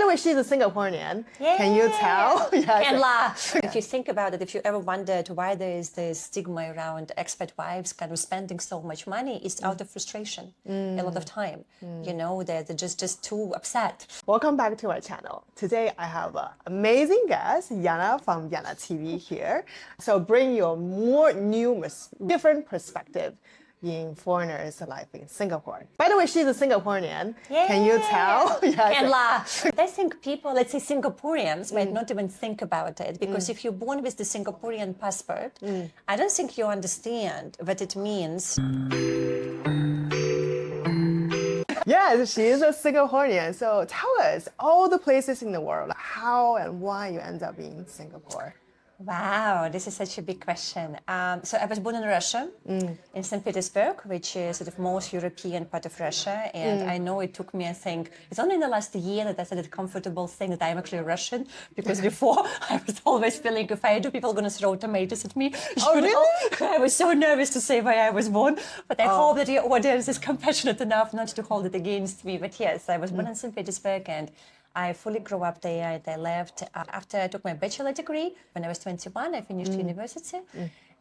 way, she's a Singaporean. Yeah. Can you tell? Yes. And laugh. If you think about it, if you ever wondered why there is this stigma around expat wives kind of spending so much money, it's out of frustration a lot of time. You know, they're just too upset. Welcome back to our channel. Today I have an amazing guest, Yana from YanaTV here. So bring you a more numerous, different perspective being foreigners alive in Singapore. By the way, she's a Singaporean. Yeah. Can you tell? Yes. And laugh. I think people, let's say Singaporeans, might not even think about it because if you're born with the Singaporean passport, I don't think you understand what it means. Yes, she is a Singaporean. So tell us all the places in the world, how and why you end up in Singapore. Wow, this is such a big question. So I was born in Russia, in St. Petersburg, which is sort of most European part of Russia. And I know it took me, I think, it's only in the last year that I started comfortable saying that I'm actually Russian, because before I was always feeling if I do, people are going to throw tomatoes at me. Oh, really? I was so nervous to say where I was born, but I hope that your audience is compassionate enough not to hold it against me. But yes, I was born in St. Petersburg, and I fully grew up there, and I left after I took my bachelor degree. When I was 21, I finished university.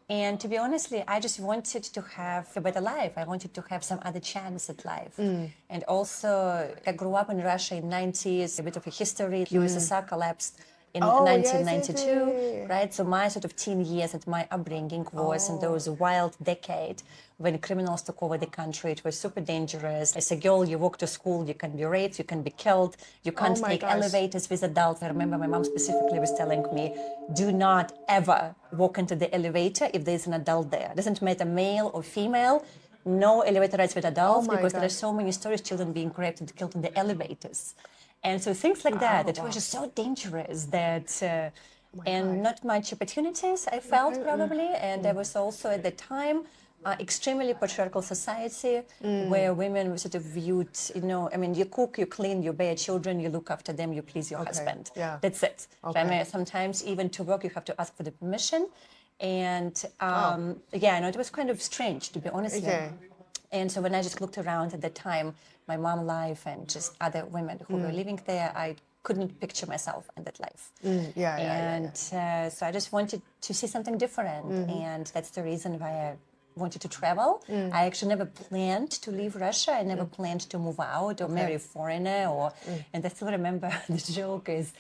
And to be honestly, I just wanted to have a better life. I wanted to have some other chance at life. And also, I grew up in Russia in 90s, a bit of a history. USSR collapsed in 1992, right? So my sort of teen years and my upbringing was in those wild decade when criminals took over the country. It was super dangerous. As a girl, you walk to school, you can be raped, you can be killed, you can't take elevators with adults. I remember my mom specifically was telling me, do not ever walk into the elevator if there's an adult there. It doesn't matter male or female, no elevator rides with adults because there are so many stories, children being raped and killed in the elevators. And so things like that, it was just so dangerous that, and not much opportunities I felt probably. And there was also at the time, extremely patriarchal society where women were sort of viewed, you know, I mean, you cook, you clean, you bear children, you look after them, you please your husband. Yeah. That's it. I mean, sometimes even to work, you have to ask for the permission. And yeah, no, it was kind of strange, to be honest. And so when I just looked around at that time, my mom's life and just other women who were living there, I couldn't picture myself in that life. So I just wanted to see something different. And that's the reason why I wanted to travel. I actually never planned to leave Russia. I never planned to move out or marry a foreigner. And I still remember the joke is,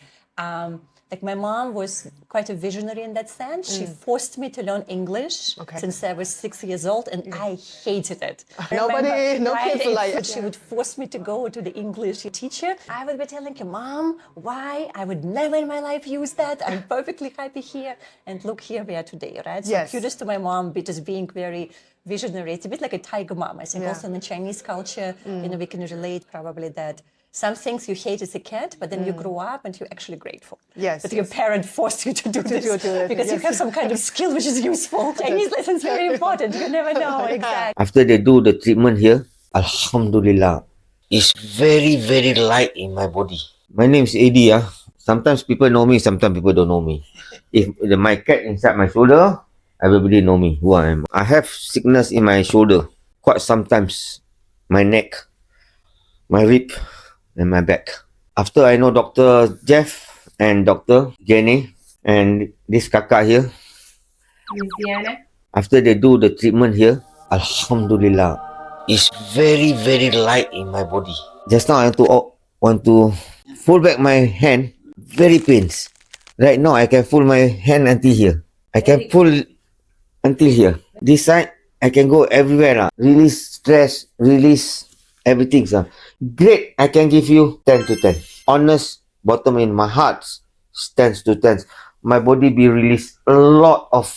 like my mom was quite a visionary in that sense. She forced me to learn English since I was 6 years old, and I hated it. No kids like it. She would force me to go to the English teacher. I would be telling her, Mom, why? I would never in my life use that. I'm perfectly happy here. And look, here we are today, right? So kudos to my mom, just being very visionary. It's a bit like a tiger mom. I think also in the Chinese culture, you know, we can relate probably that some things you hate as a kid, but then you grow up and you're actually grateful that your parent forced you to do this because you have some kind of skill which is useful. Chinese lessons are very important. You never know. Exactly. After they do the treatment here, Alhamdulillah, it's very, very light in my body. My name is Eddie. Sometimes people know me, sometimes people don't know me. If my cat inside my shoulder, everybody know me, who I am. I have sickness in my shoulder, quite sometimes, my neck, my rib, and my back. After I know Dr. Jeff and Dr. Jenny and this kakak here, after they do the treatment here, Alhamdulillah, it's very, very light in my body. Just now I want to pull back my hand, very pains. Right now I can pull my hand until here. I can pull until here. This side, I can go everywhere. Release stress, release everything. Great, I can give you 10 to 10. Honest, bottom in my heart, 10 to 10. My body be released a lot of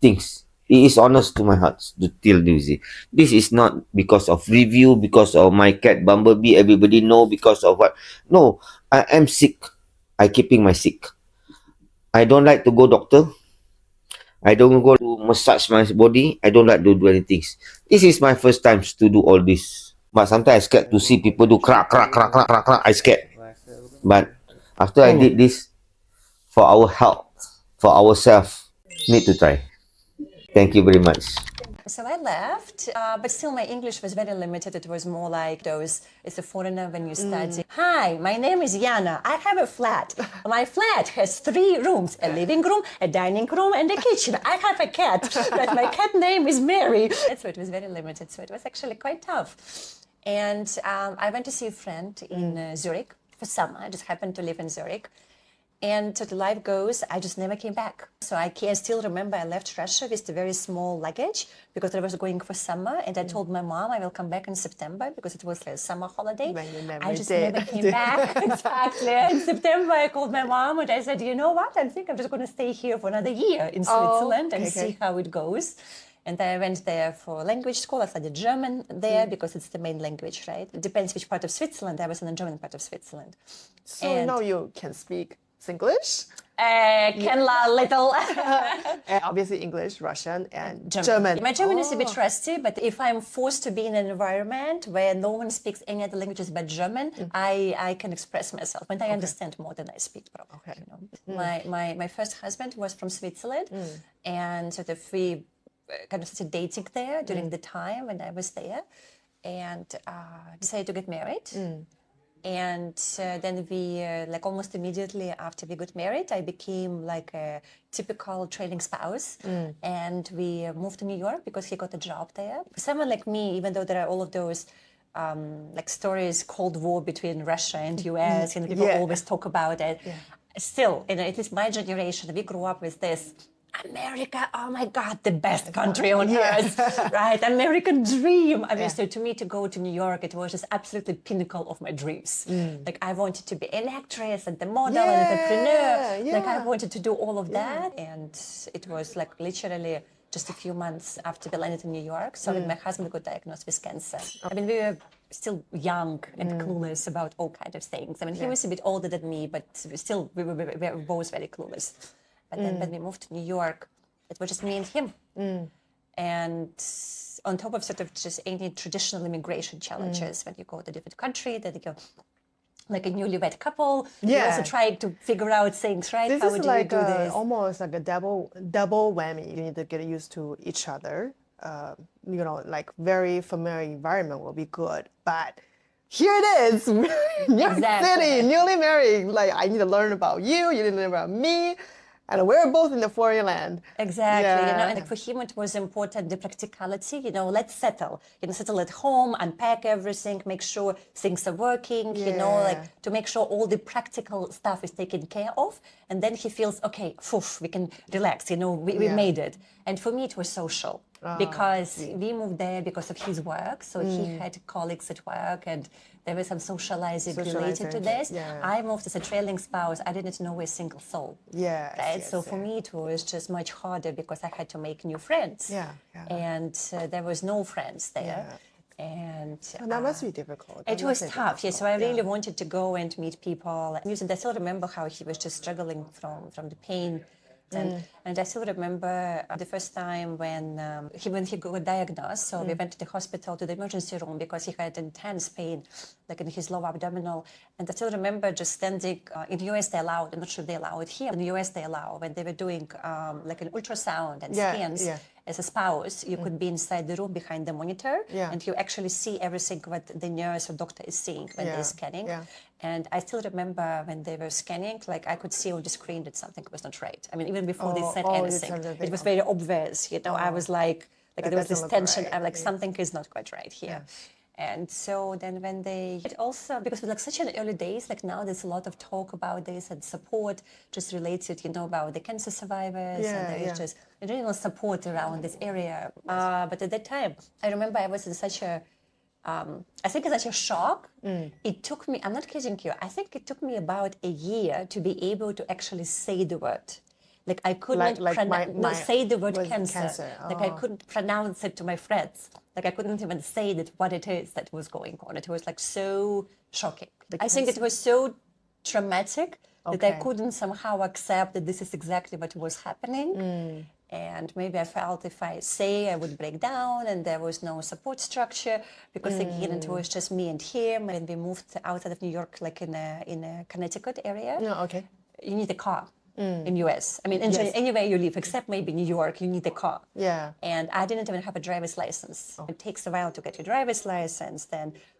things. It is honest to my heart to tell you. This is not because of review, because of my cat Bumblebee, everybody know because of what. No, I am sick. I keeping my sick. I don't like to go doctor. I don't go to massage my body. I don't like to do anything. This is my first time to do all this. But sometimes I scared to see people do crack, crack, crack, crack, crack, crack. I scared. But after I did this, for our health, for ourselves, need to try. Thank you very much. So I left, but still my English was very limited. It was more like those, as a foreigner when you study. Hi, my name is Yana. I have a flat. My flat has 3 rooms, a living room, a dining room, and a kitchen. I have a cat. But my cat name is Mary. So it was very limited. So it was actually quite tough. And I went to see a friend in Zurich for summer. I just happened to live in Zurich. And so the life goes, I just never came back. So I can still remember I left Russia with a very small luggage because I was going for summer. And I told my mom I will come back in September because it was like a summer holiday. I just never came back. Exactly. In September, I called my mom and I said, you know what? I think I'm just going to stay here for another year in Switzerland and see how it goes. And I went there for language school. I studied German there because it's the main language, right? It depends which part of Switzerland. I was in the German part of Switzerland. So now you can speak Singlish? Can a little. Obviously English, Russian, and German. My German is a bit rusty, but if I'm forced to be in an environment where no one speaks any other languages but German, I can express myself. And I understand more than I speak, probably. Okay. You know? My first husband was from Switzerland, and sort of we kind of started dating there during the time when I was there, and decided to get married. And then we, like almost immediately after we got married, I became like a typical training spouse. And we moved to New York because he got a job there. For someone like me, even though there are all of those like stories, Cold War between Russia and US, and people always talk about it. Still, you know, at least my generation, we grew up with this. America, oh my God, the best country on earth, right? American dream. I mean, so to me, to go to New York, it was just absolutely pinnacle of my dreams. Like I wanted to be an actress and the model and entrepreneur. Like I wanted to do all of that. And it was like literally just a few months after we landed in New York. So when my husband got diagnosed with cancer, I mean, we were still young and clueless about all kinds of things. I mean, he was a bit older than me, but still we were both very clueless. But then when we moved to New York, it was just me and him. And on top of sort of just any traditional immigration challenges, when you go to a different country, then you go like a newlywed couple, you also try to figure out things, right? This How is would like you do this? almost like a double whammy. You need to get used to each other. You know, like very familiar environment will be good, but here it is, New York City, newly married. Like I need to learn about you, you need to learn about me. And we're both in the foreign land. Exactly, you know, and for him it was important, the practicality, you know, let's settle, you know, settle at home, unpack everything, make sure things are working, you know, like to make sure all the practical stuff is taken care of. And then he feels, okay, we can relax, you know, we made it. And for me it was social. Because we moved there because of his work. So he had colleagues at work and there was some socializing related to this. I moved as a trailing spouse. I didn't know a single soul. Right? So for me, it was just much harder because I had to make new friends. And there was no friends there. And that must be difficult. It was tough, so I really wanted to go and meet people. And I still remember how he was just struggling from the pain. And I still remember the first time when he got diagnosed. So we went to the hospital, to the emergency room, because he had intense pain, like in his lower abdominal. And I still remember just standing, in the US they allowed, I'm not sure they allow it here, in the US they allow, when they were doing like an ultrasound and scans. As a spouse, you could be inside the room behind the monitor and you actually see everything what the nurse or doctor is seeing when they're scanning. And I still remember when they were scanning, like I could see on the screen that something was not right. I mean, even before they said anything, it was very obvious, you know, I was like there was this tension, I'm like, something is not quite right here. And so then when they also, because it was like such an early days, like now there's a lot of talk about this and support just related, you know, about the cancer survivors and there's just general support around this area. But at that time, I remember I was in such a, I think it's such a shock. It took me, I'm not kidding you, I think it took me about a year to be able to actually say the word. Like I couldn't say the word cancer. Like I couldn't pronounce it to my friends. Like I couldn't even say that what it is that was going on. It was like so shocking. I think it was so traumatic that I couldn't somehow accept that this is exactly what was happening. And maybe I felt if I say, I would break down, and there was no support structure because again it was just me and him. And we moved outside of New York, like in a Connecticut area. You need a car. in US. I mean, anywhere you live, except maybe New York, you need a car. Yeah. And I didn't even have a driver's license. It takes a while to get your driver's license.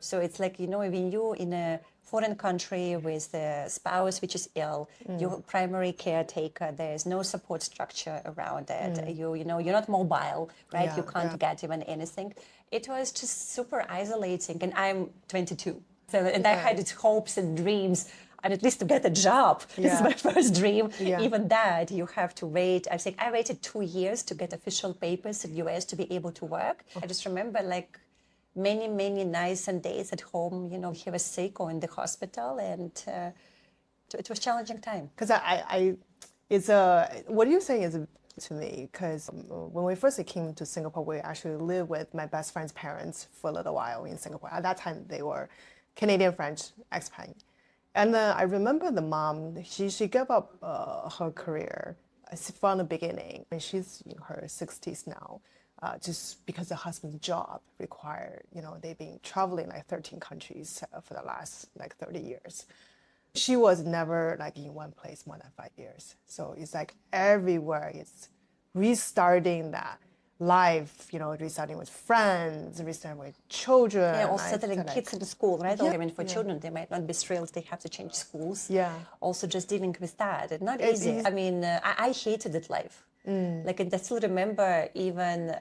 So it's like, when you're in a foreign country with the spouse which is ill, your primary caretaker, there's no support structure around it. You're not mobile, right? Yeah, You can't get even anything. It was just super isolating. And I'm 22. And I had its hopes and dreams, and at least to get a job. This is my first dream. Yeah. Even that, you have to wait. I think I waited 2 years to get official papers in US to be able to work. I just remember many, many nights and days at home, he was sick or in the hospital, and it was a challenging time. Because what you're saying is to me, because when we first came to Singapore, we actually lived with my best friend's parents for a little while in Singapore. At that time, they were Canadian French expat. And I remember the mom, she gave up her career from the beginning. And she's in her 60s now, just because the husband's job required, they've been traveling 13 countries for the last 30 years. She was never in one place more than 5 years. So it's everywhere it's restarting that life, restarting with friends, restarting with children. Yeah, also settling kids in the school, right? Yeah, I mean, for children, they might not be thrilled. They have to change schools. Yeah. Also just dealing with that. It's not easy. I mean, I hated that life. And I still remember even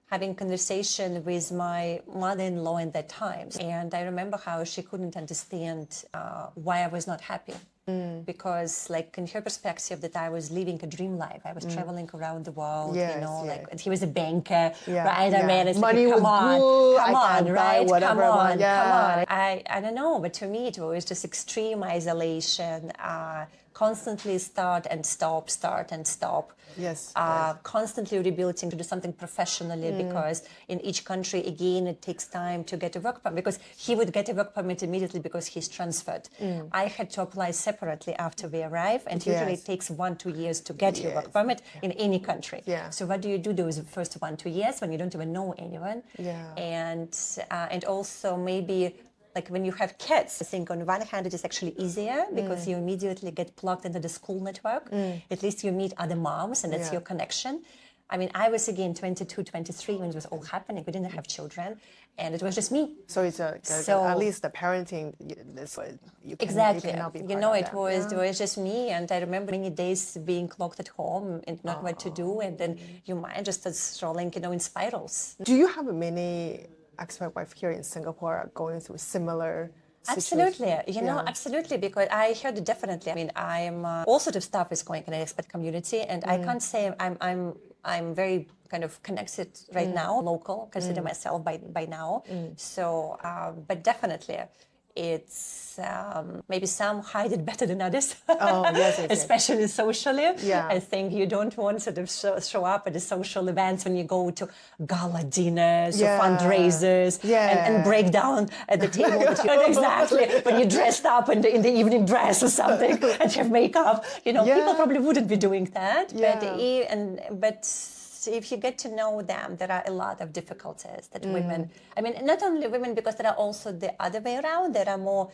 having conversation with my mother-in-law at that time. And I remember how she couldn't understand why I was not happy. Because in her perspective that I was living a dream life. I was traveling around the world, and he was a banker, right? I mean, it's money come was on, good, come on, right? whatever Come on, yeah. come on. I don't know, but to me it was just extreme isolation, constantly start and stop. Yes. Constantly rebuilding to do something professionally, because in each country, again, it takes time to get a work permit, because he would get a work permit immediately because he's transferred. I had to apply separately after we arrive, and usually it takes 1-2 years to get your work permit in any country. Yeah. So what do you do those first 1-2 years when you don't even know anyone? Yeah. And also maybe when you have kids, I think on one hand it is actually easier because you immediately get plugged into the school network. At least you meet other moms and that's your connection. I mean, I was again 22, 23 when it was all happening. We didn't have children and it was just me. So it's at least the parenting, you cannot be part of it was just me. And I remember many days being locked at home and not what to do. And then your mind just starts rolling, in spirals. Do you have many expat wife here in Singapore going through similar situations? Absolutely, absolutely, because I heard it definitely. I mean, I'm all sort of stuff is going in the expat community, and I can't say I'm very kind of connected right now, local, consider myself by now. So, but definitely, it's maybe some hide it better than others. Oh, yes. Especially socially. Yeah. I think you don't want to show up at the social events when you go to gala dinners or fundraisers and break down at the table. Exactly. When you're dressed up in the evening dress or something and you have makeup. People probably wouldn't be doing that. But if you get to know them, there are a lot of difficulties that women, I mean, not only women, because there are also the other way around. There are more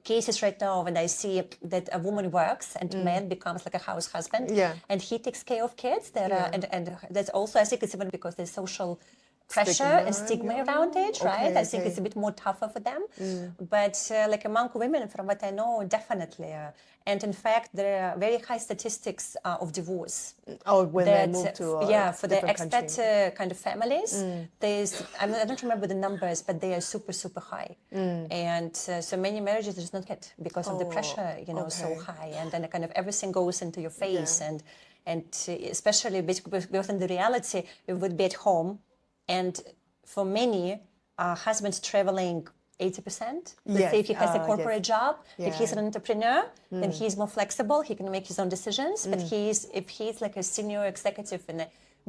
cases right now when I see that a woman works and man becomes like a house husband and he takes care of kids. And that's also, I think it's even because there's social pressure and stigma around it, right? I think it's a bit more tougher for them. But among women, from what I know, definitely. And in fact, there are very high statistics of divorce. Oh, when they move to for the expat kind of families, I don't remember the numbers, but they are super, super high. And so many marriages just not get because of the pressure, so high. And then kind of everything goes into your face. And especially because in the reality, we would be at home. And for many, husbands traveling 80%. Let's say if he has a corporate job, if he's an entrepreneur, then he's more flexible. He can make his own decisions. But if he's like a senior executive in a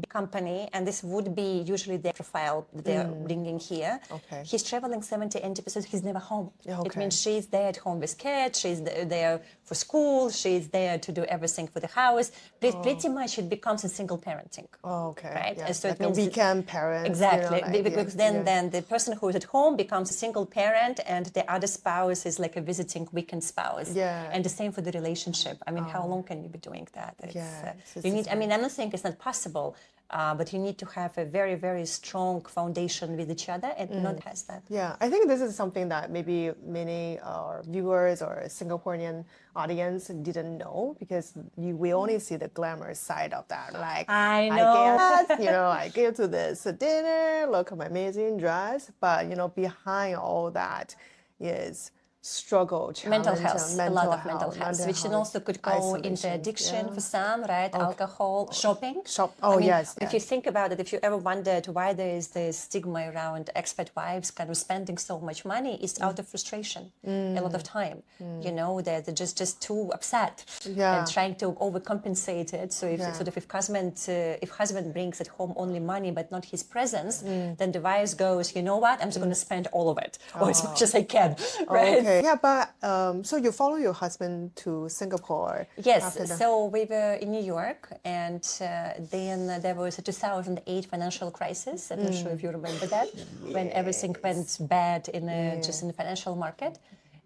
company, and this would be usually their profile that they're bringing here. Okay. He's traveling 70-80%. He's never home. Yeah, It okay. means she's there at home with kids. She's there for school. She's there to do everything for the house. Pretty much it becomes a single parenting. Oh, okay. Right? Yeah. And so like it means a weekend parent. Exactly, You know, like, because then the person who is at home becomes a single parent, and the other spouse is like a visiting weekend spouse. Yeah. And the same for the relationship. I mean, how long can you be doing that? It's You need. I mean, I don't think it's not possible, but you need to have a very, very strong foundation with each other, and not has that. Yeah, I think this is something that maybe many viewers or Singaporean audience didn't know, because we only see the glamorous side of that. Like, I know. I get to this dinner, look at my amazing dress, but behind all that is struggle, challenge, Mental health, a lot of mental health, health, which then also could go into isolation. addiction Yeah. for some, right? Alcohol, shopping. Oh, I mean, yes. If you think about it, if you ever wondered why there is this stigma around expat wives kind of spending so much money, it's out of frustration a lot of time. They're just too upset and trying to overcompensate it. So if husband brings at home only money but not his presence, then the wife goes, you know what? I'm just going to spend all of it, or as much as I can, right? Okay. Yeah, but so you follow your husband to Singapore. Yes, after that. so we were in New York, and then there was a 2008 financial crisis. I'm not sure if you remember that, when everything went bad just in the financial market.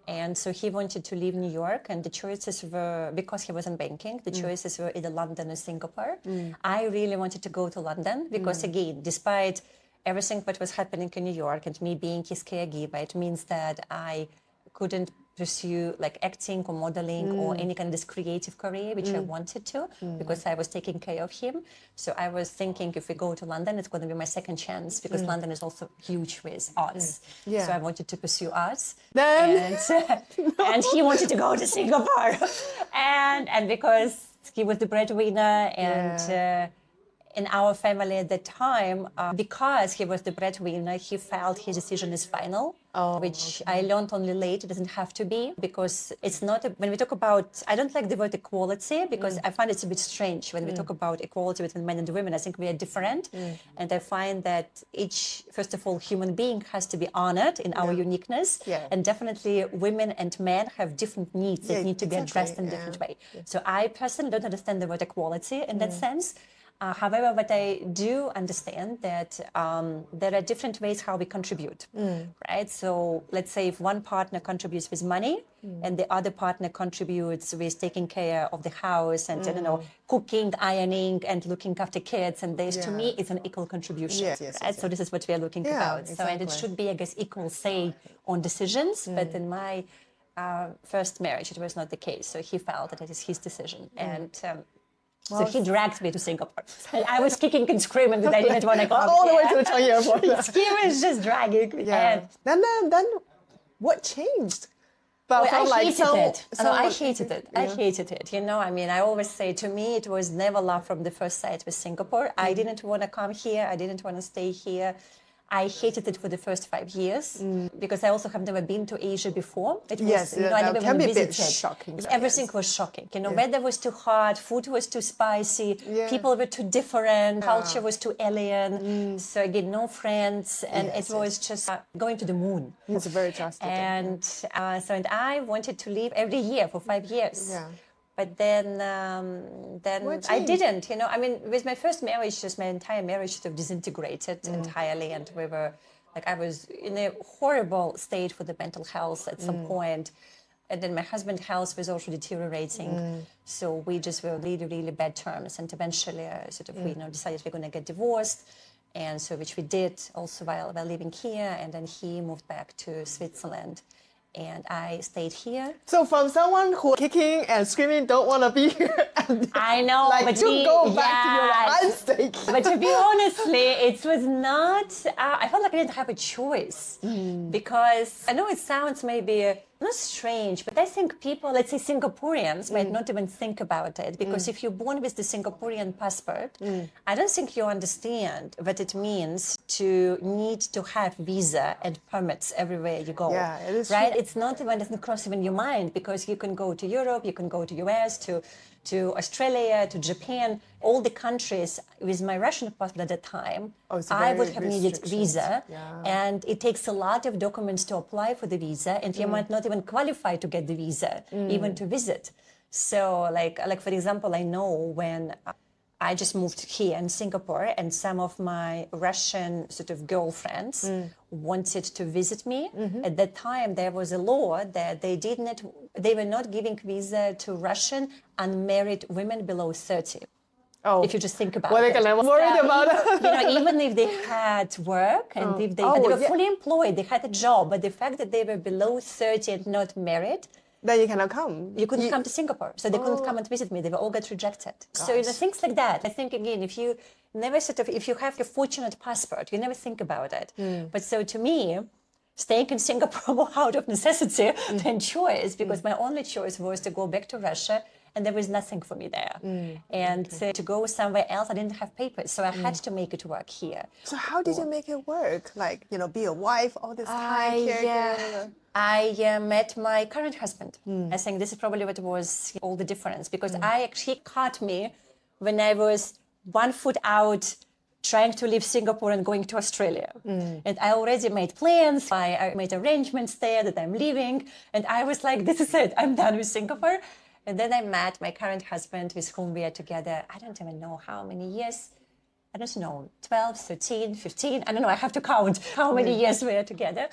And so he wanted to leave New York, and the choices were, because he was in banking, the choices were either London or Singapore. I really wanted to go to London because, again, despite everything that was happening in New York and me being his caregiver, it means that I couldn't pursue like acting or modeling or any kind of this creative career, which I wanted to, because I was taking care of him. So I was thinking, if we go to London, it's going to be my second chance, because London is also huge with arts. Yeah. So I wanted to pursue arts. Then And he wanted to go to Singapore. And because he was the breadwinner, and in our family at that time, because he was the breadwinner, he felt his decision is final, which I learned only late. It doesn't have to be, because it's not, when we talk about, I don't like the word equality, because I find it's a bit strange when we talk about equality between men and women. I think we are different. And I find that each, first of all, human being has to be honored in our uniqueness. Yeah. And definitely women and men have different needs that need to be addressed in a different way. So I personally don't understand the word equality in that sense. However, what I do understand that there are different ways how we contribute, right? So let's say if one partner contributes with money and the other partner contributes with taking care of the house and, cooking, ironing, and looking after kids, and this to me is an equal contribution, right? So this is what we are looking about. Exactly. So, and it should be, I guess, equal say on decisions, but in my first marriage, it was not the case. So he felt that it is his decision. And so he dragged me to Singapore. And I was kicking and screaming that I didn't want to go. all the way to the Changi airport. He was just dragging me. Yeah. And Then what changed? But I from hated it. No, I some- hated it. I hated it. I mean, I always say, to me, it was never love from the first sight with Singapore. I didn't want to come here. I didn't want to stay here. I hated it for the first 5 years, because I also have never been to Asia before. It was, I that never can even be a bit visited. shocking, I Everything guess. was shocking. Weather was too hot, food was too spicy, people were too different, culture was too alien. So again, no friends, and it was just going to the moon. It's very drastic. And and I wanted to leave every year for 5 years. Yeah. But then What I changed? didn't, I mean, with my first marriage, just my entire marriage sort of disintegrated entirely. And we were, I was in a horrible state for the mental health at some point. And then my husband's health was also deteriorating. So we just were really, really bad terms. And eventually we decided we're going to get divorced. And so, which we did also while living here. And then he moved back to Switzerland. And I stayed here. So from someone who kicking and screaming don't want to be here, and I know, like but to go back to your I'm staying here. But to be honestly, it was not, I felt like I didn't have a choice, because I know it sounds maybe not strange, but I think people, let's say Singaporeans, might not even think about it, because if you're born with the Singaporean passport, I don't think you understand what it means to need to have visa and permits everywhere you go. Yeah, it is right? true. It's not even, doesn't cross even your mind, because you can go to Europe, you can go to US, to Australia, to Japan, all the countries with my Russian passport at the time, it's I would very have needed visa. Yeah. And it takes a lot of documents to apply for the visa, and you might not even qualify to get the visa, even to visit. So like for example, I know when I just moved here in Singapore, and some of my Russian sort of girlfriends wanted to visit me. At that time, there was a law that they were not giving visa to Russian unmarried women below 30. Oh, If you just think about what are it. they gonna worried about? Even if they had work and if they were fully employed, they had a job, but the fact that they were below 30 and not married, Then you cannot come. you couldn't come to Singapore, so they couldn't come and visit me. They were all got rejected. So things like that. I think again, if you have a fortunate passport, you never think about it. But so to me, staying in Singapore more out of necessity than choice, because my only choice was to go back to Russia, and there was nothing for me there. And to go somewhere else, I didn't have papers, so I had to make it work here. So how did you make it work? Like, be a wife all this time, caregiver? I met my current husband. I think this is probably what was all the difference, because he caught me when I was 1 foot out trying to leave Singapore and going to Australia. And I already made plans. I made arrangements there that I'm leaving. And I was like, this is it. I'm done with Singapore. And then I met my current husband, with whom we are together, I don't even know how many years. I don't know, 12, 13, 15. I don't know, I have to count how many years we are together.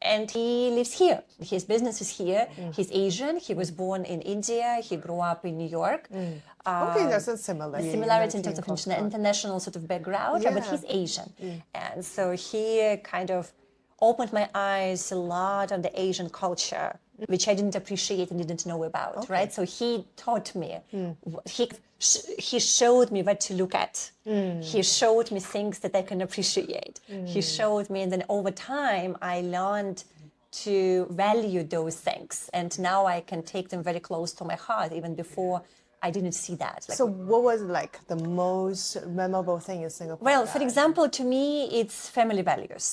And he lives here. His business is here. He's Asian. He was born in India. He grew up in New York. Okay, there's a similarity. Similarity in terms of international sort of background, but he's Asian. And so he kind of opened my eyes a lot on the Asian culture, which I didn't appreciate and didn't know about, right? So he taught me. He showed me what to look at. He showed me things that I can appreciate. He showed me, and then over time, I learned to value those things. And now I can take them very close to my heart. Even before, I didn't see that. So what was like the most memorable thing in Singapore? Well, for example, to me, it's family values.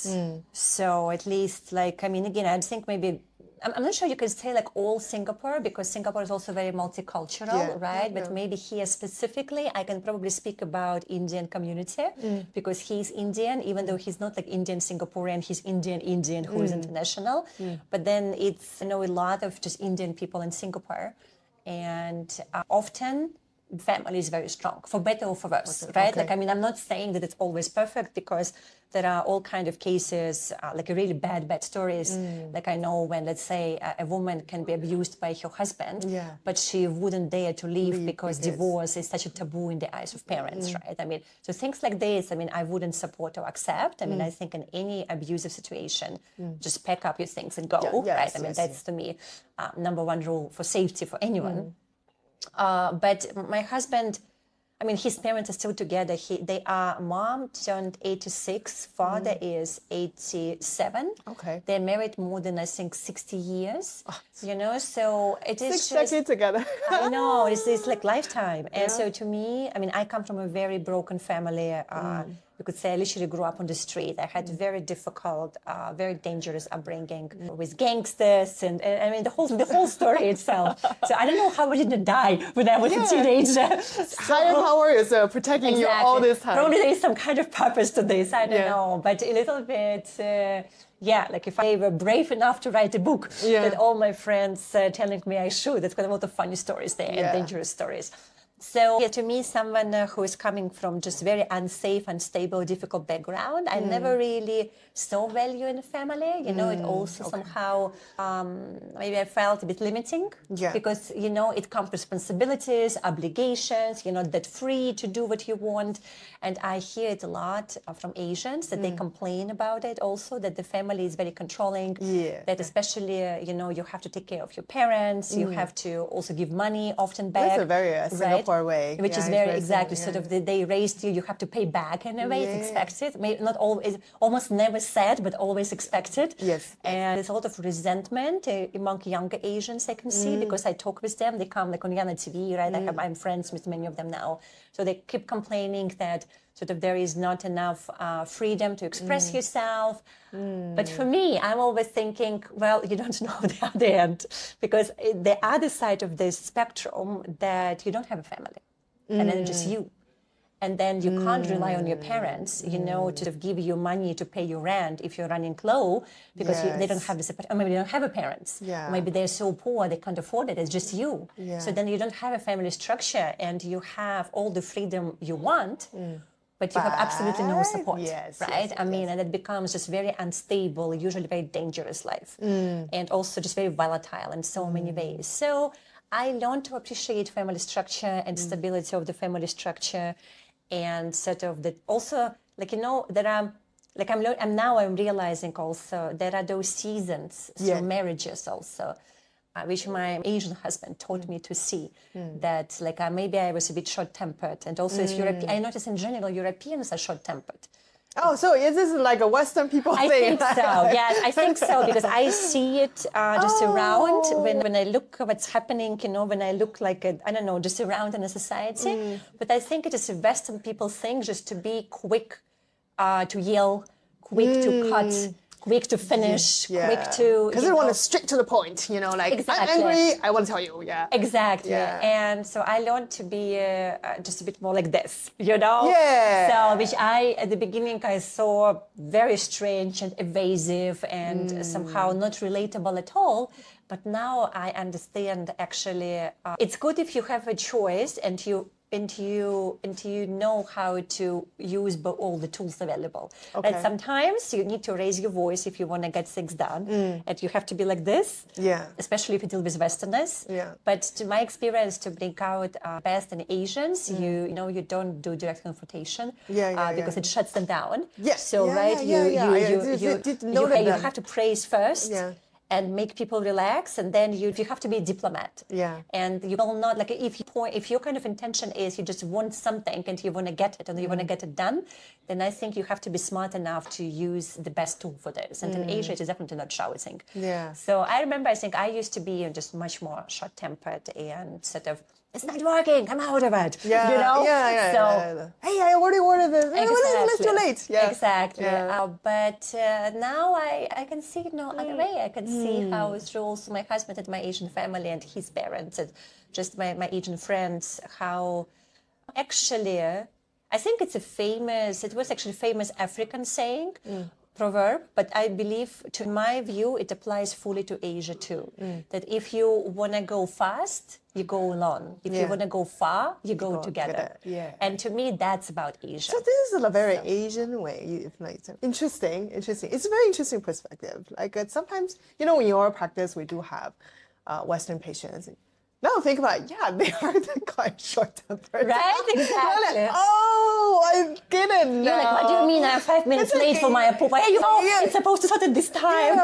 So at least again, I think maybe, I'm not sure you could say like all Singapore, because Singapore is also very multicultural, right? But maybe here specifically, I can probably speak about Indian community, because he's Indian, even though he's not like Indian Singaporean, he's Indian who is international. But then it's, a lot of just Indian people in Singapore. And often family is very strong, for better or for worse, right? I'm not saying that it's always perfect, because there are all kind of cases, really bad stories. Like I know when, let's say, a woman can be abused by her husband, but she wouldn't dare to leave because divorce is such a taboo in the eyes of parents, right? So things like this, I wouldn't support or accept. I think in any abusive situation, just pack up your things and go, right? That's to me, number one rule for safety for anyone. But my husband, his parents are still together. Mom turned 86, father is 87. Okay. They're married more than, I think, 60 years, so it is 6 decades together. I know, it's like lifetime. And so to me, I come from a very broken family. You could say I literally grew up on the street. I had very difficult, very dangerous upbringing with gangsters, and the whole story itself. So I don't know how I didn't die when I was a teenager. Higher power is protecting you all this time. Probably there is some kind of purpose to this. I don't know, but a little bit. If I were brave enough to write a book that all my friends telling me I should. There's got a lot of funny stories there and dangerous stories. So to me, someone who is coming from just very unsafe, unstable, difficult background, I never really saw value in the family. It also somehow, maybe I felt a bit limiting. Because, it comes with responsibilities, obligations, you're not that free to do what you want. And I hear it a lot from Asians that they complain about it also, that the family is very controlling. That especially, you have to take care of your parents, you have to also give money often back. That's a very Singapore way. Which is very exactly sort of they raised you have to pay back in a way. It's expected. Maybe not always, almost never said, but always expected. And there's a lot of resentment among younger Asians I can see, because I talk with them. They come like on YanaTV, right? I'm friends with many of them now. So they keep complaining that sort of there is not enough freedom to express yourself. But for me, I'm always thinking, well, you don't know the other end, because the other side of this spectrum, that you don't have a family. and then just you. And then you can't rely on your parents, you know, to give you money to pay your rent if you're running low because they don't have the support, or maybe they don't have a parents. Yeah. Maybe they're so poor they can't afford it. It's just you. Yeah. So then you don't have a family structure and you have all the freedom you want, but you have absolutely no support, right? I mean, and it becomes just very unstable, usually very dangerous life, and also just very volatile in so many ways. So I learned to appreciate family structure and stability of the family structure. And sort of that also, like, you know, there are, like I'm realizing also there are those seasons, so marriages also, which my Asian husband taught me to see that, like, maybe I was a bit short-tempered. And also as I notice in general, Europeans are short-tempered. Oh, so is this like a Western people thing? I think so, yes, I think so, because I see it just around when I look what's happening, you know, when I look like, I don't know, just around in a society. But I think it is a Western people thing just to be quick to yell, quick to cut, quick to finish, quick to... Because they want to straight to the point, you know, like, I'm angry, I want to tell you, Exactly. And so I learned to be just a bit more like this, you know? Yeah. So, which at the beginning, I saw very strange and evasive and somehow not relatable at all. But now I understand, actually, it's good if you have a choice and you know how to use all the tools available. Okay. Right? Sometimes you need to raise your voice if you want to get things done, and you have to be like this. Especially if you deal with Westerners. But to my experience, to bring out best in Asians, you don't do direct confrontation because it shuts them down. So you have to praise first. And make people relax, and then you have to be a diplomat. And you will not, like, if your kind of intention is you just want something and you want to get it and you want to get it done, then I think you have to be smart enough to use the best tool for this. And in Asia, it is definitely not shouting. So I remember, I think I used to be just much more short-tempered and sort of, it's not working, I'm out of it. You know? So, hey, I already ordered this. It's too late. Exactly. But now I can see it no other way. I can see how through also my husband and my Asian family and his parents and just my Asian friends, how actually, I think it was actually a famous African saying, proverb, but I believe, to my view, it applies fully to Asia too. That if you want to go fast, you go alone. If you want to go far, you go together. And to me, that's about Asia. So this is a very Asian way. Interesting. It's a very interesting perspective. Like sometimes, you know, in your practice, we do have Western patients. Now think about it, they are quite short-tempered. Right, exactly. Like, oh, I get it now. You're like, what do you mean I'm 5 minutes late for my appointment? It's supposed to start at this time.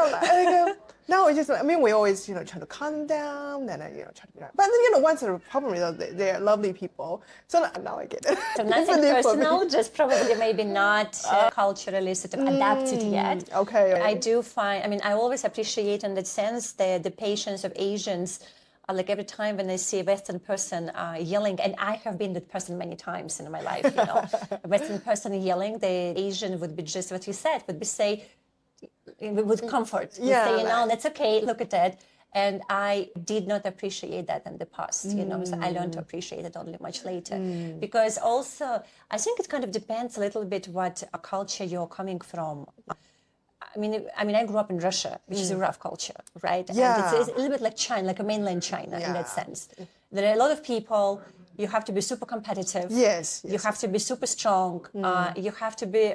No, it's just, I mean, we always, try to calm down, then, try to be right. But then, once the problem is they're lovely people. So now I get it. So nothing personal, just probably maybe not culturally sort of adapted yet. Okay. I do find, I mean, I always appreciate in that sense the patience of Asians. Like every time when I see a Western person yelling, and I have been that person many times in my life, you know, a Western person yelling, the Asian would be just what you said, would be say, with comfort, would say, that's okay, look at that. And I did not appreciate that in the past, you know, so I learned to appreciate it only much later. Because also, I think it kind of depends a little bit what culture you're coming from. I mean, I grew up in Russia, which is a rough culture, right? And it's a little bit like China, like a mainland China in that sense. There are a lot of people. You have to be super competitive. Yes. You have to be super strong. You have to be,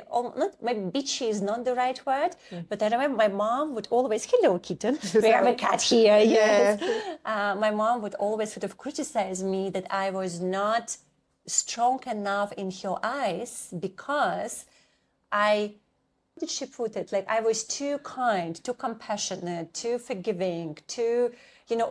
maybe bitchy is not the right word, but I remember my mom would always, hello, kitten, we have a cat here, yes. My mom would always sort of criticize me that I was not strong enough in her eyes because how did she put it? Like I was too kind, too compassionate, too forgiving, too,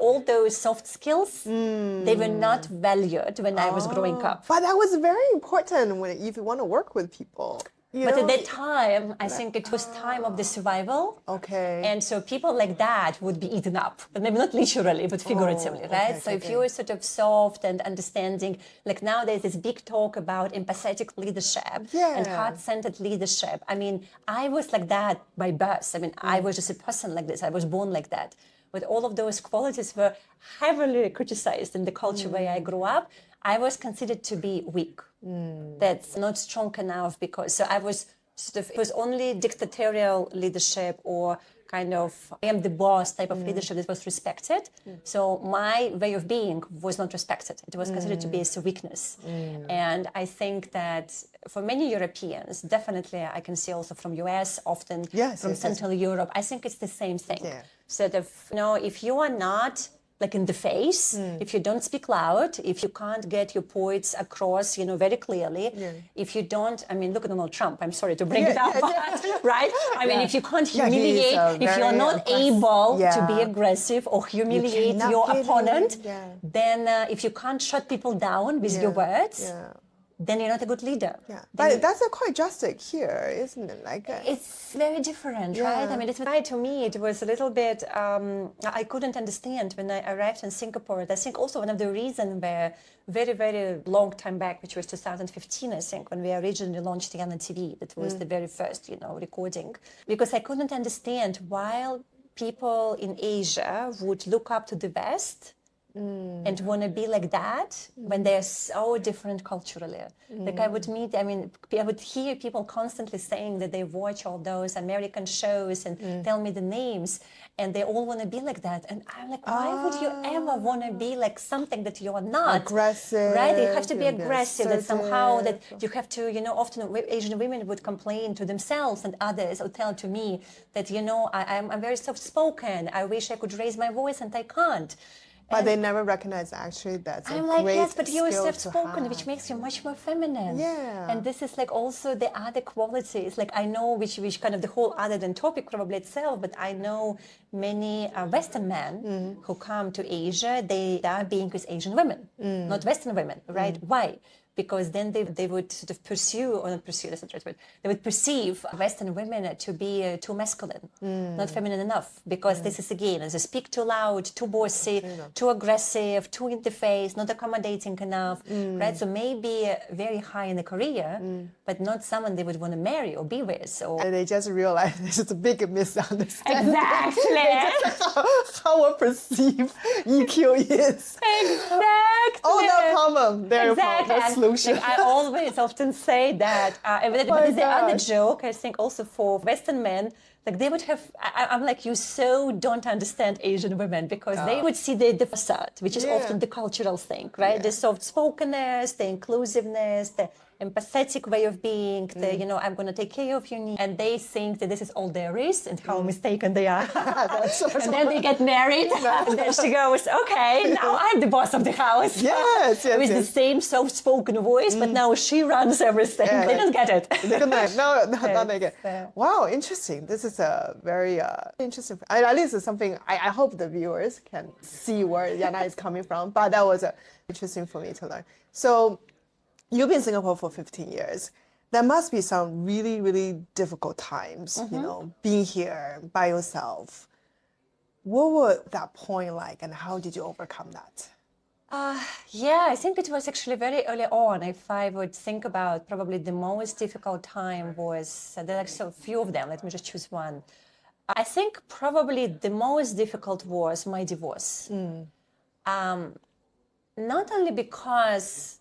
all those soft skills, they were not valued when I was growing up. But that was very important if you want to work with people. But at that time, I think it was time of the survival. Okay. And so people like that would be eaten up, but maybe not literally, but figuratively, right? So if you were sort of soft and understanding, like now there's this big talk about empathetic leadership and heart-centered leadership. I mean, I was like that by birth. I mean, I was just a person like this. I was born like that. but all of those qualities were heavily criticized in the culture where I grew up. I was considered to be weak. That's not strong enough because so I was sort of, it was only dictatorial leadership or kind of I am the boss type of leadership that was respected. So my way of being was not respected. It was considered to be as a weakness. And I think that for many Europeans, definitely I can see also from US, often from Central Europe, I think it's the same thing. Yeah. Sort of, if you are not like in the face, if you don't speak loud, if you can't get your points across, very clearly, if you don't, I mean, look at Donald Trump, I'm sorry to bring it up, right? I mean, if you can't humiliate, if you're not able to be aggressive or humiliate your opponent, then if you can't shut people down with your words, then you're not a good leader. Yeah, but that's quite drastic here, isn't it? Like it's very different, right? I mean, it's right to me. It was a little bit. I couldn't understand when I arrived in Singapore. I think also one of the reasons were very, very long time back, which was 2015, I think, when we originally launched YanaTV. That was the very first, recording, because I couldn't understand why people in Asia would look up to the West. And want to be like that when they're so different culturally. Like I would hear people constantly saying that they watch all those American shows and tell me the names and they all want to be like that. And I'm like, why would you ever want to be like something that you are not? Aggressive. Right? You have to be aggressive. That somehow that you have to, often Asian women would complain to themselves and others or tell to me that, I'm very soft-spoken. I wish I could raise my voice and I can't. But they never recognize actually that's a I'm like, great yes, but you're skill to soft-spoken, have. which makes you much more feminine. Yeah. And this is like also the other qualities. Like I know which kind of the whole other than topic probably itself, but I know many Western men who come to Asia, they are being with Asian women, not Western women, right? Why? Because then they would sort of pursue, or not pursue, that's not the right word, they would perceive Western women to be too masculine, not feminine enough, because this is again, as they speak too loud, too bossy, too aggressive, too in the face, not accommodating enough, right? So maybe very high in the career, but not someone they would want to marry or be with. Or And they just realize this is a big misunderstanding. exactly. How we perceive EQ is. Exactly. Oh, no problem. Therefore, Exactly. the solution. Like, I always often say that, but there's the other joke, I think also for Western men, like they would have, I'm like, you so don't understand Asian women because they would see the facade, which is often the cultural thing, right? The soft-spokenness, the inclusiveness, the empathetic way of being, the, I'm going to take care of your needs. And they think that this is all there is and how mistaken they are. And then they get married and then she goes, okay, now I'm the boss of the house. Yes, With the same soft-spoken voice, but now she runs everything. They don't get it. They don't like, no, not like it. Wow, interesting. This is a very interesting. At least it's something I hope the viewers can see where Yana is coming from. But that was interesting for me to learn. So you've been in Singapore for 15 years. There must be some really, really difficult times, being here by yourself. What was that point like and how did you overcome that? Yeah, I think it was actually very early on. If I would think about probably the most difficult time was, there are so few of them, let me just choose one. I think probably the most difficult was my divorce. Not only because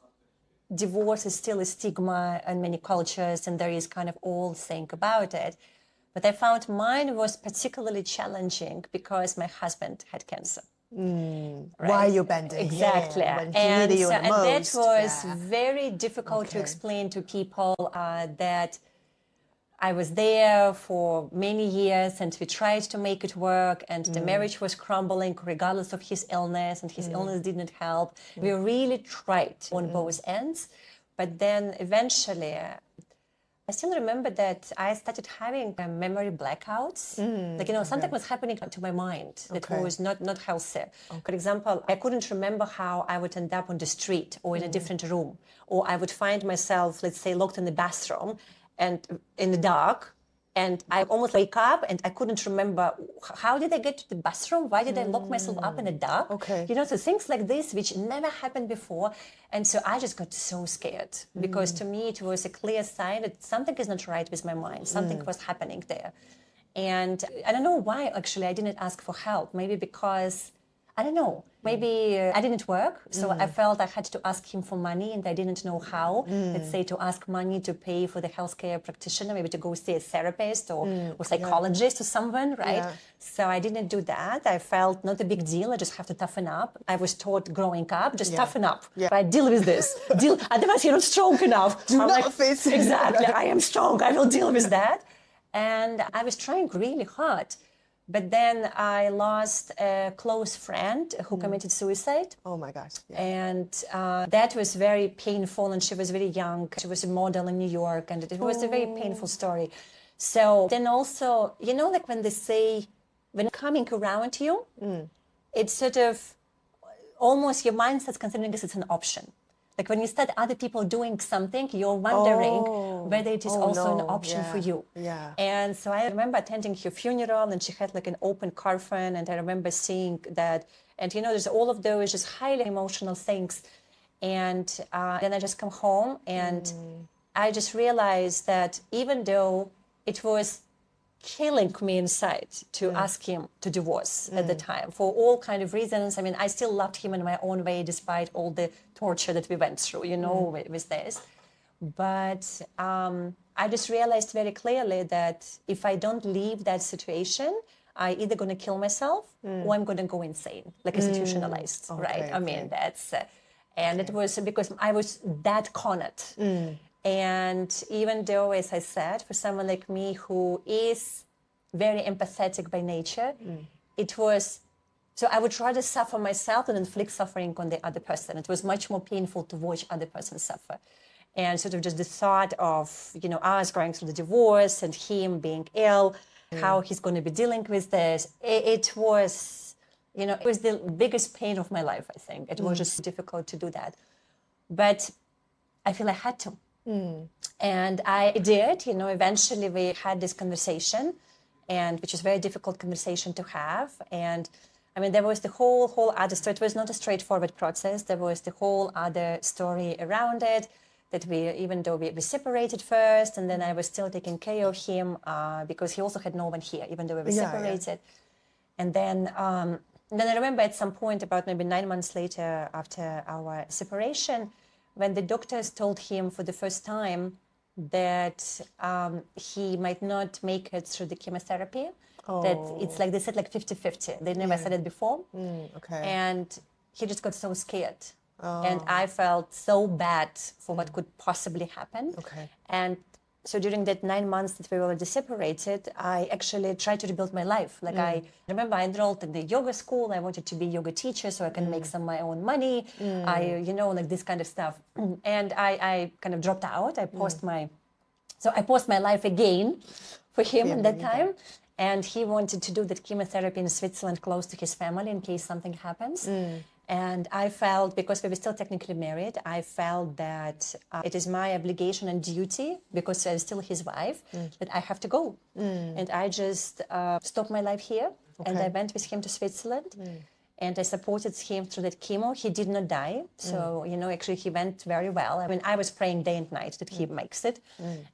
divorce is still a stigma in many cultures and there is kind of old thing about it, but I found mine was particularly challenging because my husband had cancer. Right? Why you bending? Exactly. And that was very difficult to explain to people that I was there for many years and we tried to make it work and the marriage was crumbling regardless of his illness and his illness didn't help. We really tried on both ends, but then eventually I still remember that I started having memory blackouts. Something was happening to my mind that was not healthy. For example, I couldn't remember how I would end up on the street or in a different room, or I would find myself, let's say, locked in the bathroom and in the dark, and I almost wake up and I couldn't remember how did I get to the bathroom? Why did I lock myself up in the dark? So things like this which never happened before. And so I just got so scared because to me it was a clear sign that something is not right with my mind. Something was happening there. And I don't know why, actually, I didn't ask for help. Maybe because, I don't know, maybe I didn't work. So I felt I had to ask him for money and I didn't know how. Let's say to ask money to pay for the healthcare practitioner, maybe to go see a therapist or psychologist or someone, right? Yeah. So I didn't do that. I felt not a big deal. I just have to toughen up. I was taught growing up, just toughen up. Yeah. Right? Deal with this. Otherwise, you're not strong enough. Do I'm not face it. Exactly. I am strong. I will deal with that. And I was trying really hard. But then I lost a close friend who committed suicide. Oh my gosh. Yeah. And that was very painful. And she was very young. She was a model in New York. And it was a very painful story. So then also, you know, like when they say, when coming around you, it's sort of almost your mind starts considering this as an option. Like when you start other people doing something, you're wondering whether it is also an option for you. Yeah. And so I remember attending her funeral, and she had like an open coffin, and I remember seeing that. And you know, there's all of those just highly emotional things. And then I just come home, and I just realized that even though it was killing me inside to ask him to divorce at the time for all kind of reasons. I mean, I still loved him in my own way despite all the torture that we went through, you know, with this. But I just realized very clearly that if I don't leave that situation, I either going to kill myself or I'm going to go insane, like institutionalized, right? I mean, that's, and it was because I was that cornered. And even though, as I said, for someone like me who is very empathetic by nature, it was, so I would rather suffer myself than inflict suffering on the other person. It was much more painful to watch other person suffer. And sort of just the thought of, you know, us going through the divorce and him being ill, how he's going to be dealing with this, it was, you know, it was the biggest pain of my life, I think. It was just difficult to do that. But I feel I had to. And I did, you know, eventually we had this conversation, and which is a very difficult conversation to have. And I mean, there was the whole other story. It was not a straightforward process. There was the whole other story around it, that we, even though we separated first, and then I was still taking care of him because he also had no one here, even though we were separated. And then I remember at some point, about maybe 9 months later after our separation, when the doctors told him for the first time that he might not make it through the chemotherapy, that it's like, they said like 50-50. They never said it before. And he just got so scared. And I felt so bad for what could possibly happen. And so during that 9 months that we were already separated, I actually tried to rebuild my life. Like I remember I enrolled in the yoga school. I wanted to be a yoga teacher so I can make some of my own money. I, you know, like this kind of stuff. And I kind of dropped out. I paused my life again for him at that time. And he wanted to do that chemotherapy in Switzerland close to his family in case something happens. And I felt, because we were still technically married, I felt that it is my obligation and duty, because I'm still his wife, that I have to go. And I just stopped my life here, and I went with him to Switzerland. And I supported him through that chemo. He did not die. So, you know, actually he went very well. I mean, I was praying day and night that he makes it.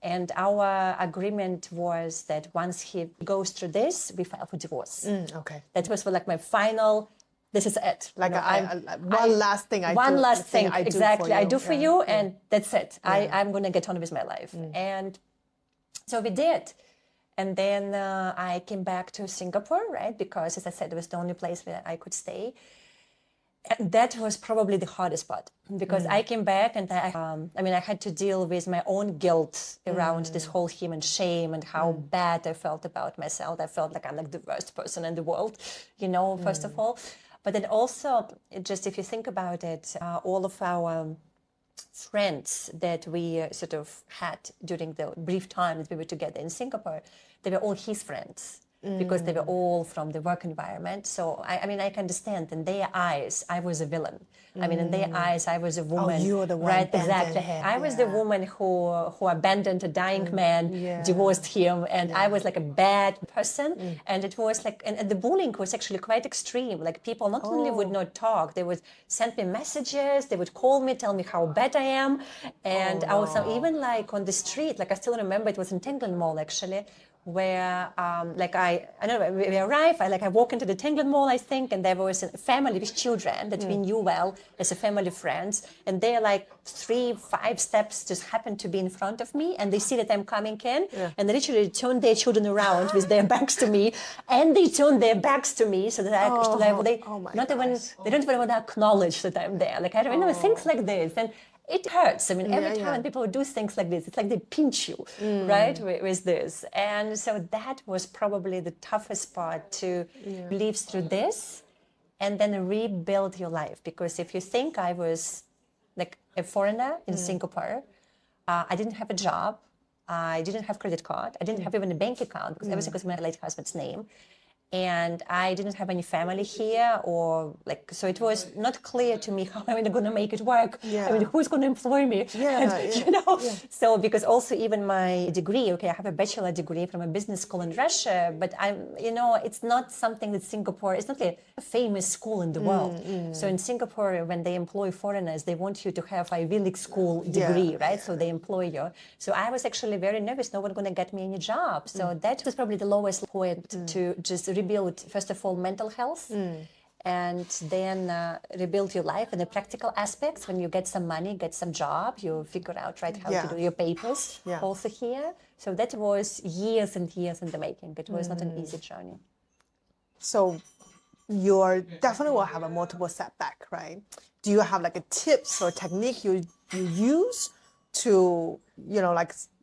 And our agreement was that once he goes through this, we file for divorce. That was for like my final, this is it. Like one last thing I do for you, and that's it. I'm going to get on with my life. And so we did. And then I came back to Singapore, right? Because, as I said, it was the only place where I could stay. And that was probably the hardest part, because I came back and I had to deal with my own guilt around this whole human shame and how bad I felt about myself. I felt like I'm like the worst person in the world, you know, first of all. But then also, just if you think about it, all of our friends that we sort of had during the brief time that we were together in Singapore, they were all his friends, because they were all from the work environment. So, I mean, I can understand, in their eyes, I was a villain. I mean, in their eyes, I was a woman. Oh, you were the one. Right, exactly. I was the woman who abandoned a dying man, divorced him, and I was like a bad person. And it was like, and the bullying was actually quite extreme. Like, people not only would not talk, they would send me messages, they would call me, tell me how bad I am. And I was even like on the street, like I still remember, it was in Tenglan Mall actually, where I don't know, we arrived, I walk into the Tanglin Mall, I think, and there was a family with children that we knew well as a family friends, and they're like 3-5 steps just happened to be in front of me, and they see that I'm coming in, and they literally turn their children around with their backs to me, and they turn their backs to me so that they don't even want to acknowledge that I'm there. I don't know, things like this. And it hurts. I mean, every time when people do things like this, it's like they pinch you, right, with this. And so that was probably the toughest part, to live through this and then rebuild your life. Because if you think I was like a foreigner in Singapore, I didn't have a job, I didn't have credit card, I didn't have even a bank account because everything was my late husband's name. And I didn't have any family here, so it was not clear to me how I'm going to make it work. I mean, who's going to employ me? So because also even my degree, I have a bachelor degree from a business school in Russia, but it's not something that Singapore, it's not a famous school in the world. So in Singapore, when they employ foreigners, they want you to have Ivy League school degree, right? So they employ you. So I was actually very nervous. No one's going to get me any job. So that was probably the lowest point to just rebuild, first of all, mental health, and then rebuild your life in the practical aspects. When you get some money, get some job, you figure out how to do your papers also here. So that was years and years in the making. It was not an easy journey. So you definitely will have a multiple setback, right? Do you have like a tips or technique you use to,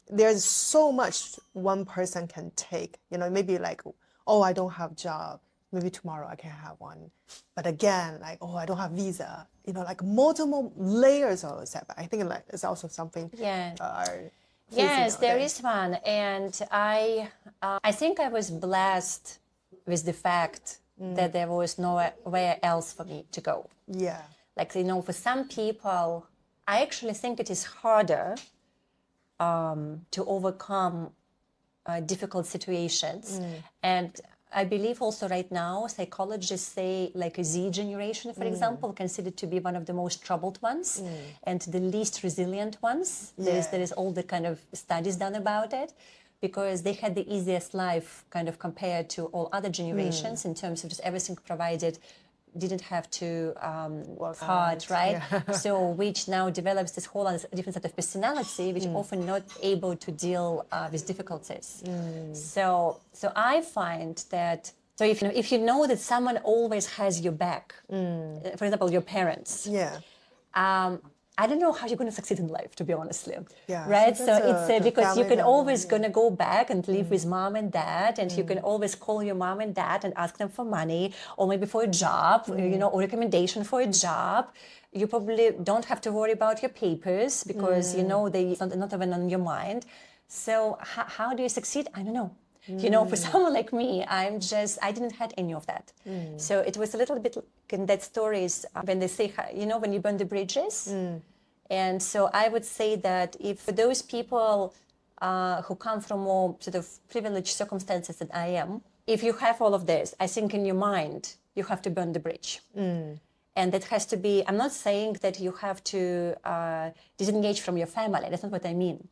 there's so much one person can take, maybe like, oh, I don't have job. Maybe tomorrow I can have one. But again, I don't have visa. Multiple layers of setback. I think it's also something. Yes, there is one. And I think I was blessed with the fact that there was nowhere else for me to go. Yeah. For some people, I actually think it is harder to overcome difficult situations. And I believe also right now, psychologists say like a Z generation, for example, considered to be one of the most troubled ones and the least resilient ones. There is all the kind of studies done about it, because they had the easiest life kind of compared to all other generations in terms of just everything provided, didn't have to work hard, right? So which now develops this whole other different set of personality, which often not able to deal with difficulties. So I find that, so if you know that someone always has your back, for example, your parents, I don't know how you're going to succeed in life, to be honest. Right? So it's because you can always going to go back and live with mom and dad, and you can always call your mom and dad and ask them for money, or maybe for a job, or recommendation for a job. You probably don't have to worry about your papers because, they're not even on your mind. So how do you succeed? I don't know. For someone like me, I didn't have any of that. So it was a little bit in that stories when they say, when you burn the bridges. And so I would say that if for those people who come from more sort of privileged circumstances than I am, if you have all of this, I think in your mind, you have to burn the bridge. And that has to be, I'm not saying that you have to disengage from your family. That's not what I mean.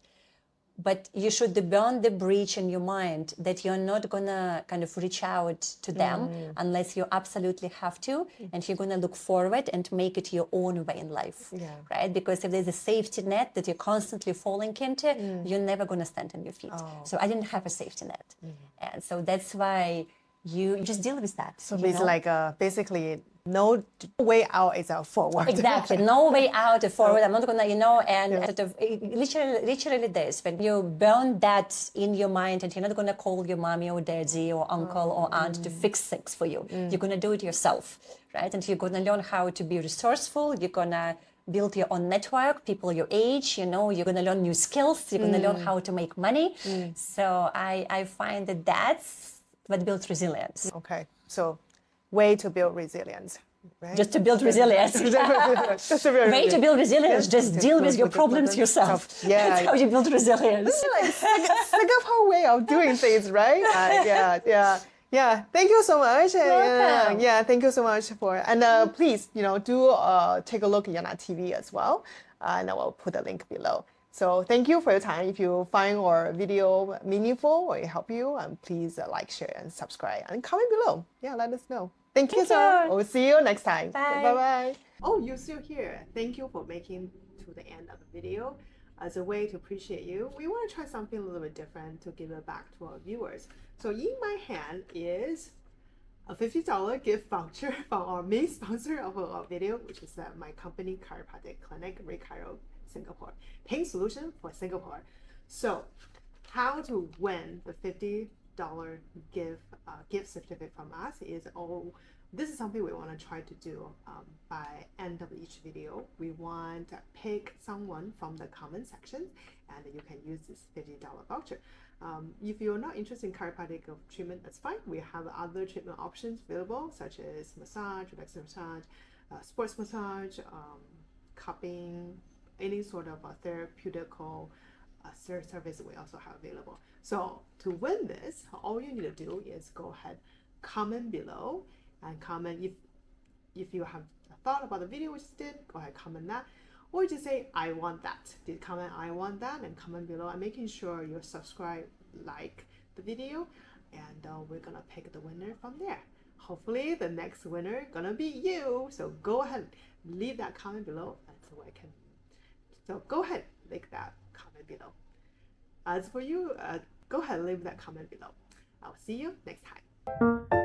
But you should burn the bridge in your mind that you're not going to kind of reach out to them unless you absolutely have to. And you're going to look forward and make it your own way in life, right? Because if there's a safety net that you're constantly falling into, you're never going to stand on your feet. So I didn't have a safety net. And so that's why you just deal with that. So it's like basically no way out is a forward. Exactly, no way out is forward. I'm not gonna, and sort of literally this. When you burn that in your mind, and you're not gonna call your mommy or daddy or uncle or aunt to fix things for you. You're gonna do it yourself, right? And you're gonna learn how to be resourceful. You're gonna build your own network, people your age, you're gonna learn new skills. You're gonna learn how to make money. So I find that that's what builds resilience. Okay, so way to build resilience, right? Just to build resilience. Way to build resilience, just deal with your problems yourself. That's how you build resilience. This is like Singapore way of doing things, right? Yeah. Thank you so much. Thank you so much and please, do take a look at YanaTV as well. And I will put the link below. So thank you for your time. If you find our video meaningful or it help you, please like, share, and subscribe, and comment below. Yeah, let us know. Thank you, sir. you. We'll see you next time. Bye. Bye-bye. Oh, you're still here. Thank you for making to the end of the video. As a way to appreciate you, we want to try something a little bit different to give it back to our viewers. So in my hand is a $50 gift voucher from our main sponsor of our video, which is my company, Chiropractic Clinic, Chiro, Singapore. Paying solution for Singapore. So how to win the $50 gift certificate from us is this is something we want to try to do by end of each video. We want to pick someone from the comment section and you can use this $50 voucher. If you're not interested in chiropractic treatment, that's fine. We have other treatment options available, such as massage, relaxation massage, sports massage, cupping, any sort of a therapeutical service we also have available. So to win this, all you need to do is go ahead, comment below, and comment if you have thought about the video we just did, go ahead, comment that. Or just say, I want that. Did comment, I want that, and comment below. And making sure you subscribe, like the video, and we're gonna pick the winner from there. Hopefully the next winner gonna be you. So go ahead, leave that comment below, and so go ahead, leave that comment below. As for you, go ahead, leave that comment below. I'll see you next time.